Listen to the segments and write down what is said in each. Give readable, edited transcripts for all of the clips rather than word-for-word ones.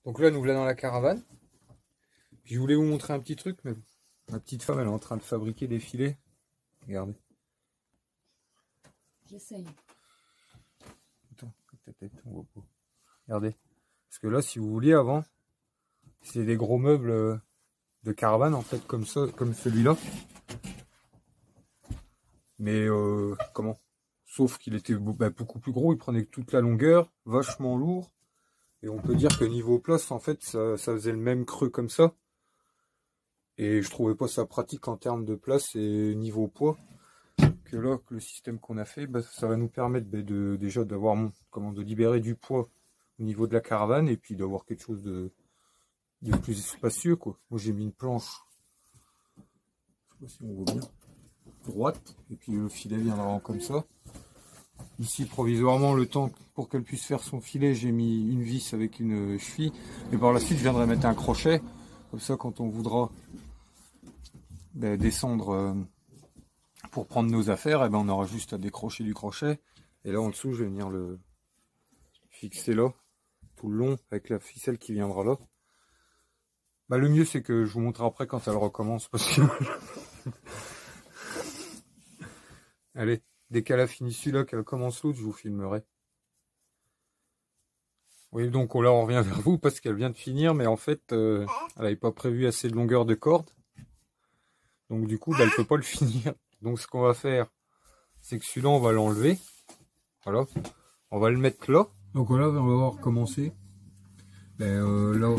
Donc là, nous voilà dans la caravane. Puis je voulais vous montrer un petit truc, mais ma petite femme, elle est en train de fabriquer des filets. Regardez. J'essaye. Attends, ta tête, on voit pas. Regardez. Parce que là, si vous vouliez, avant, c'est des gros meubles de caravane, en fait, comme ça, comme celui-là. Mais, comment? Sauf qu'il était beaucoup plus gros, il prenait toute la longueur, vachement lourd. Et on peut dire que niveau place, en fait, ça faisait le même creux comme ça. Et je trouvais pas ça pratique en termes de place et niveau poids. Que là, que le système qu'on a fait, ça va nous permettre déjà d'avoir de libérer du poids au niveau de la caravane et puis d'avoir quelque chose de plus spacieux, quoi. Moi, j'ai mis une planche, je sais pas si on voit bien, droite, et puis le filet viendra comme ça. Ici, provisoirement, le temps pour qu'elle puisse faire son filet, j'ai mis une vis avec une cheville. Mais par la suite, je viendrai mettre un crochet. Comme ça, quand on voudra descendre pour prendre nos affaires, on aura juste à décrocher du crochet. Et là, en dessous, je vais venir le fixer là, tout le long, avec la ficelle qui viendra là. Le mieux, c'est que je vous montre après quand elle recommence. Parce que... Allez. Dès qu'elle a fini celui-là, qu'elle commence l'autre, je vous filmerai. Oui, donc là, on revient vers vous parce qu'elle vient de finir, mais en fait, elle n'avait pas prévu assez de longueur de corde. Donc du coup, elle ne peut pas le finir. Donc ce qu'on va faire, c'est que celui-là, on va l'enlever. Voilà. On va le mettre là. Donc voilà, on va voir commencer. Là,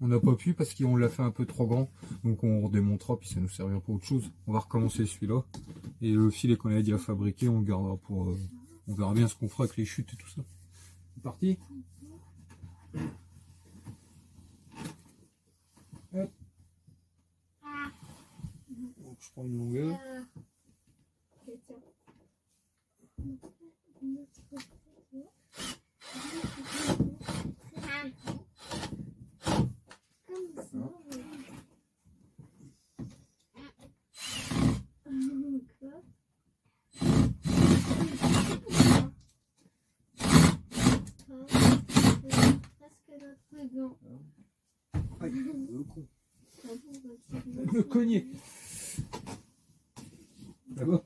on n'a pas pu parce qu'on l'a fait un peu trop grand. Donc on redémontera, puis ça nous servira pour autre chose. On va recommencer celui-là. Et le filet qu'on a déjà fabriqué, on le gardera pour... on verra bien ce qu'on fera avec les chutes et tout ça. C'est parti. Hop. Donc, je prends une longueur. Me cogner. Là-bas.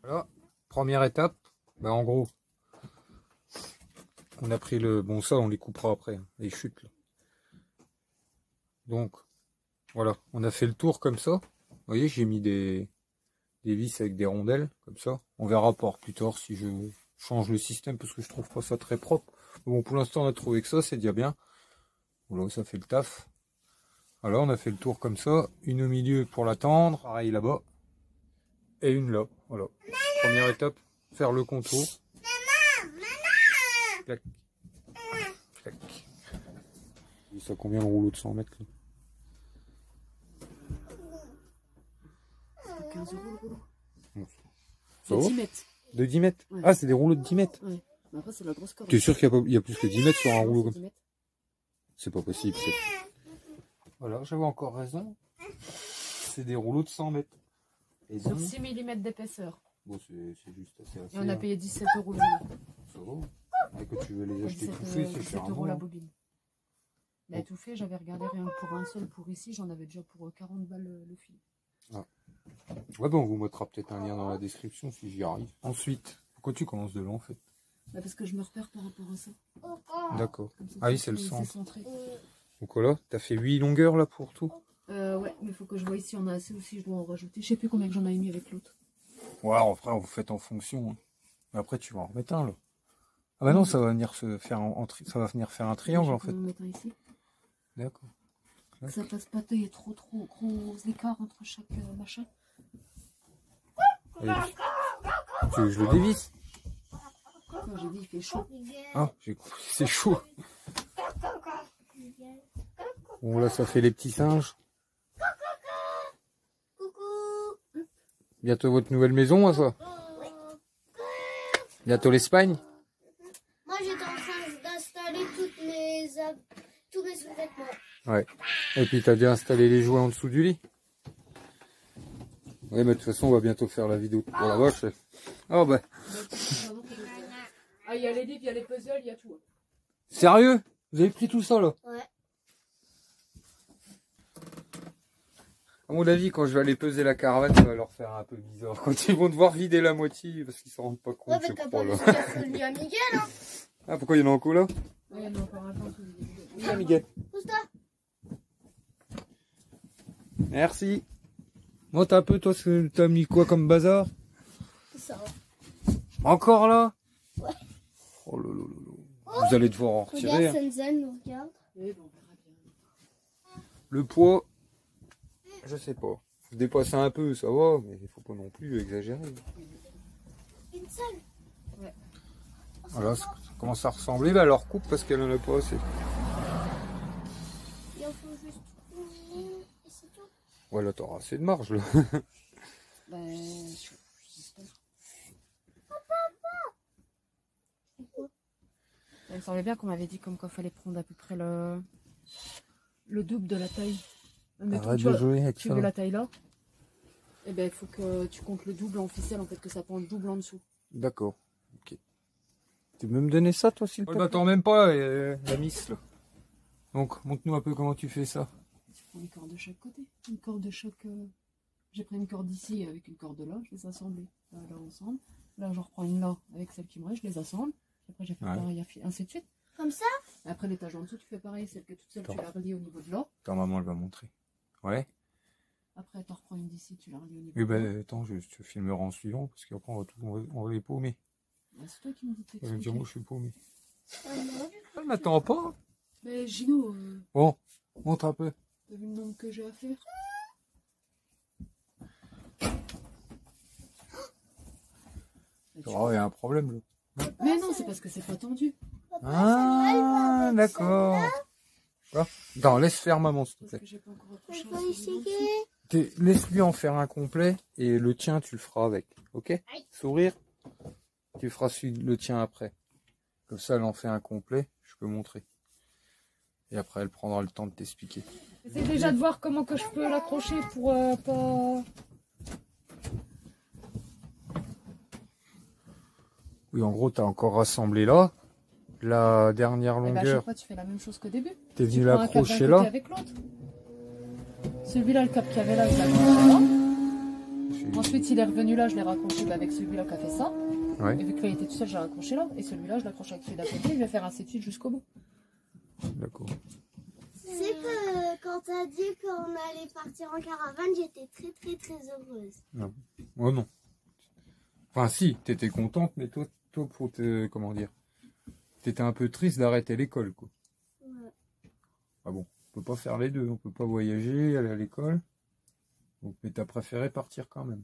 Voilà, première étape. En gros, on a pris le... Bon, ça, on les coupera après, les chutes. Là. Donc, voilà, on a fait le tour comme ça. Vous voyez, j'ai mis des vis avec des rondelles, comme ça. On verra plus tard si je change le système, parce que je trouve pas ça très propre. Bon, pour l'instant, on a trouvé que ça, c'est déjà bien. Voilà, ça fait le taf. Alors, on a fait le tour comme ça. Une au milieu pour l'attendre. Pareil là-bas. Et une là. Voilà. Première étape, faire le contour. Clac. Clac. Et ça combien le rouleau de 100 mètres là? 15 € le rouleau. Ça De va 10 mètres. De 10 mètres Ouais. Ah, c'est des rouleaux de 10 mètres. Ouais. Mais après, c'est la grosse corde. Tu es sûr qu'il y a plus que 10 mètres sur un rouleau comme ça? C'est pas possible. Voilà, j'avais encore raison. C'est des rouleaux de 100 mètres. Et Sur donc... 6 mm d'épaisseur. Bon, c'est juste assez. Et on a payé 17 € le rouleau. Ça va. Et que tu veux les acheter tout fait, c'est cher. 17 € la bobine. Mais tout fait, j'avais regardé rien que pour un seul pour ici, j'en avais déjà pour 40 balles le fil. Ah. Ouais, on vous mettra peut-être un lien dans la description si j'y arrive. Ensuite, pourquoi tu commences de là en fait? Parce que je me repère par rapport à ça. D'accord. Ah oui, c'est le centre. Centré. Donc là, t'as fait 8 longueurs là pour tout? Ouais, mais il faut que je vois si on a assez ou si je dois en rajouter. Je sais plus combien que j'en ai mis avec l'autre. Ouais, après, vous faites en fonction. Hein. Après, tu vas en remettre un là. Ah bah non, ça va venir se faire ça va venir faire un triangle en fait. On va en mettre un ici. D'accord. Que ça fasse pas il y a trop gros écarts entre chaque machin. Et je le dévisse. Moi j'ai dit il fait chaud. Ah, j'ai compris, c'est chaud. Bon là, ça fait les petits singes. Bientôt votre nouvelle maison, ça. Bientôt l'Espagne. Moi j'étais en train d'installer tous mes sous-vêtements. Ouais. Et puis t'as déjà installé les jouets en dessous du lit. Ouais, mais de toute façon, on va bientôt faire la vidéo. Oh la vache. Oh bah. Ah, il y a les livres, il y a les puzzles, il y a tout. Sérieux? Vous avez pris tout ça là? Ouais. À mon avis, quand je vais aller peser la caravane, ça va leur faire un peu bizarre. Quand ils vont devoir vider la moitié, parce qu'ils s'en rendent pas compte, Ouais, je mais t'as crois, pas là. vu ce qu'il a fallu à Miguel, hein. Ah, pourquoi il y en a encore là? Ouais, il y en a encore un peu. Oui, Miguel. Pousse-toi. Merci. Moi, t'as un peu, toi, t'as mis quoi comme bazar? Ça. Encore là? Ouais. Oh là là là là. Vous allez devoir en retirer. Regarde, Hein. Senzen nous regarde. Oui, bon, on verra bien. Le poids, je sais pas. Faut dépasser un peu, ça va, mais il faut pas non plus exagérer. Une seule. Voilà, ça commence à ressembler. Bah, alors coupe parce qu'elle en a pas assez. Il en faut juste une et c'est tout. Ouais, là, t'auras assez de marge, là. Ben, j'espère. Il me semblait bien qu'on m'avait dit comme quoi fallait prendre à peu près le double de la taille. Admettons, Arrête tu de vois, jouer avec tu ça. veux la taille là, et ben il faut que tu comptes le double en ficelle, en fait, que ça pende double en dessous. D'accord. Ok. Tu peux me donner ça, toi, s'il te plaît? T'attends même pas, la miss, là. Donc, montre-nous un peu comment tu fais ça. Tu prends les cordes de chaque côté. Une corde de chaque. J'ai pris une corde ici avec une corde là, je les assemble là ensemble. Là, j'en reprends une là avec celle qui me reste, je les assemble. Après, j'ai fait pareil, ainsi de suite. Comme ça? Et après, l'étage en dessous, tu fais pareil, celle qui est toute seule, tu la relis au niveau de là. Attends, maman, elle va montrer. Ouais. Après, tu en reprends une d'ici, tu la relis au niveau Oui, de là. ben, attends, je te filmerai en suivant, parce qu'après, on va les paumer. Bah, c'est toi qui me dis de Elle va me dire, t'expliquer. moi, je suis paumé. Ah non. Elle m'attend pas. Mais Gino, Bon, montre un peu. t'as vu le nombre que j'ai à faire? Oh, il y a un problème, là. Mais non, c'est parce que c'est pas tendu. Ah, d'accord. Attends, laisse faire maman, s'il te Parce plaît. que j'ai pas encore Je accroché peux la souris dans le essayer. Laisse-lui en faire un complet, et le tien, tu le feras avec. Ok? Sourire. Tu feras le tien après. Comme ça, elle en fait un complet, je peux montrer. Et après, elle prendra le temps de t'expliquer. Essaye déjà de voir comment que je peux l'accrocher pour pas... Oui, en gros, tu as encore rassemblé là. La dernière Eh ben, à chaque longueur, fois, tu fais la même chose qu'au début. t'es Tu venu prends un cap d'un l'accrocher côté là. avec l'autre. Celui-là, le cap qu'il y avait là, je l'ai accroché là. Ensuite, il est revenu là, je l'ai raccroché avec celui-là qui a fait ça. Ouais. Et vu que là, il était tout seul, j'ai raccroché là. Et celui-là, je l'accroche avec celui d'à côté. Je vais faire ainsi de suite jusqu'au bout. D'accord. C'est que quand t'as dit qu'on allait partir en caravane, j'étais très très très heureuse. Oh non. Enfin, si, t'étais contente, mais toi pour te, comment dire, t'étais un peu triste d'arrêter l'école, quoi. Ouais. Ah bon, on peut pas faire les deux, on peut pas voyager, aller à l'école. Donc, mais t'as préféré partir quand même.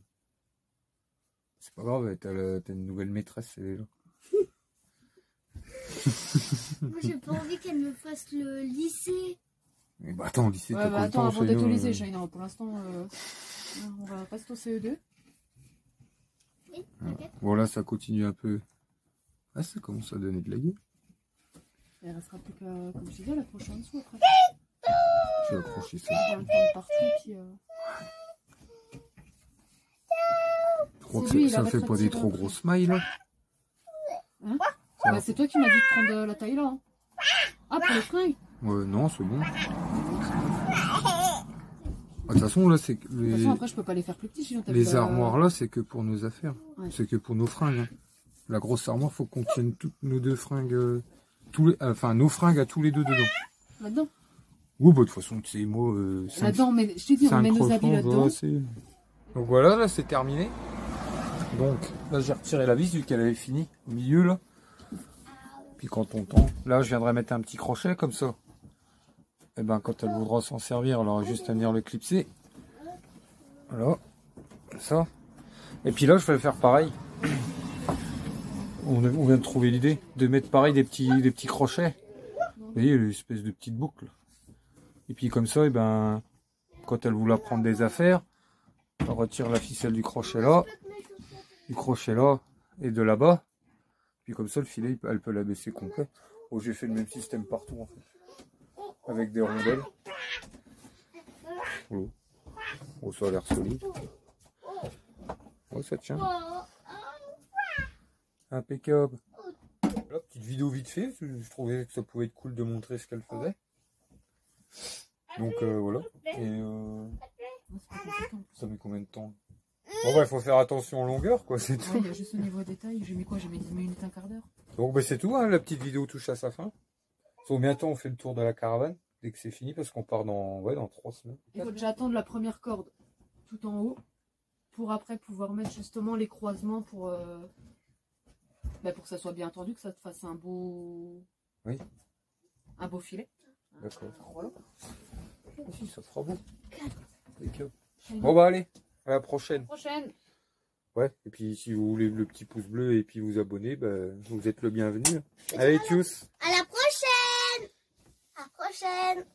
C'est pas grave, t'as une nouvelle maîtresse, elle est là. Moi j'ai pas envie qu'elle me fasse le lycée. Mais bah attends, au lycée, Ouais, t'as bah pas le attends, temps, avant d'être au Cheyenne, lycée, Shaina, pour l'instant, on va rester au CE2. Oui, t'inquiète. Bon, là, ça continue un peu. Ah, ça commence à donner de la gueule. Et il restera plus qu'à, comme je disais, à l'accrocher en dessous après. Tu vas accrocher ça. On va le prendre partout, puis... Je crois que C'est lui, il ça arrêtera fait pas de des tirer trop après. grosses mailles, là. Hein Ça Bah, c'est toi qui m'as dit de prendre la taille là. Hein. Ah, pour les fringues. Ouais, non, c'est bon. De toute façon, là, c'est que De toute façon, après, je peux pas les faire plus petits, sinon t'as vu les la- armoires, là, c'est que pour nos affaires. Ouais. C'est que pour nos fringues. Hein. La grosse armoire, faut qu'on tienne toutes nos deux fringues, enfin, nos fringues à tous les deux dedans. Là-dedans. Oui, bah, de toute façon, tu sais, moi, Là-dedans, mais je t'ai dit, on met nos habits là-dedans. Donc voilà, là, c'est terminé. Donc, là, j'ai retiré la vis, vu qu'elle avait fini, au milieu, là. Puis quand on tend, là, je viendrai mettre un petit crochet, comme ça. Et ben, quand elle voudra s'en servir, elle aura juste à venir le clipser. Voilà. Comme ça. Et puis là, je vais faire pareil. On vient de trouver l'idée de mettre pareil des petits crochets. Vous voyez, l'espèce de petite boucle. Et puis comme ça, et ben, quand elle voudra prendre des affaires, on retire la ficelle du crochet là et de là-bas. Puis comme ça, le filet, elle peut la baisser complet. Oh, j'ai fait le même système partout en fait. Avec des rondelles. Oh, oh ça a l'air solide. Oh, ça tient. Impeccable. voilà, petite vidéo vite fait. Je trouvais que ça pouvait être cool de montrer ce qu'elle faisait. Donc voilà. Et ça met combien de temps? Bon, bah, il faut faire attention aux longueurs, quoi, c'est tout. Ouais, il y a juste au niveau détail. J'ai mis quoi? J'ai mis 10 minutes, un quart d'heure. Donc, bah, c'est tout, hein, la petite vidéo touche à sa fin. Faut bientôt, on fait le tour de la caravane, dès que c'est fini, parce qu'on part dans 3 semaines. Il faut déjà attendre la première corde tout en haut, pour après pouvoir mettre justement les croisements pour que ça soit bien tendu, que ça te fasse un beau, oui, un beau filet. D'accord. Voilà. Si, ça fera beau. Bon, bah, allez, à la prochaine. Prochaine. Ouais, et puis si vous voulez le petit pouce bleu et puis vous abonner, bah, vous êtes le bienvenu. Allez, tchuss. À la prochaine. À la prochaine.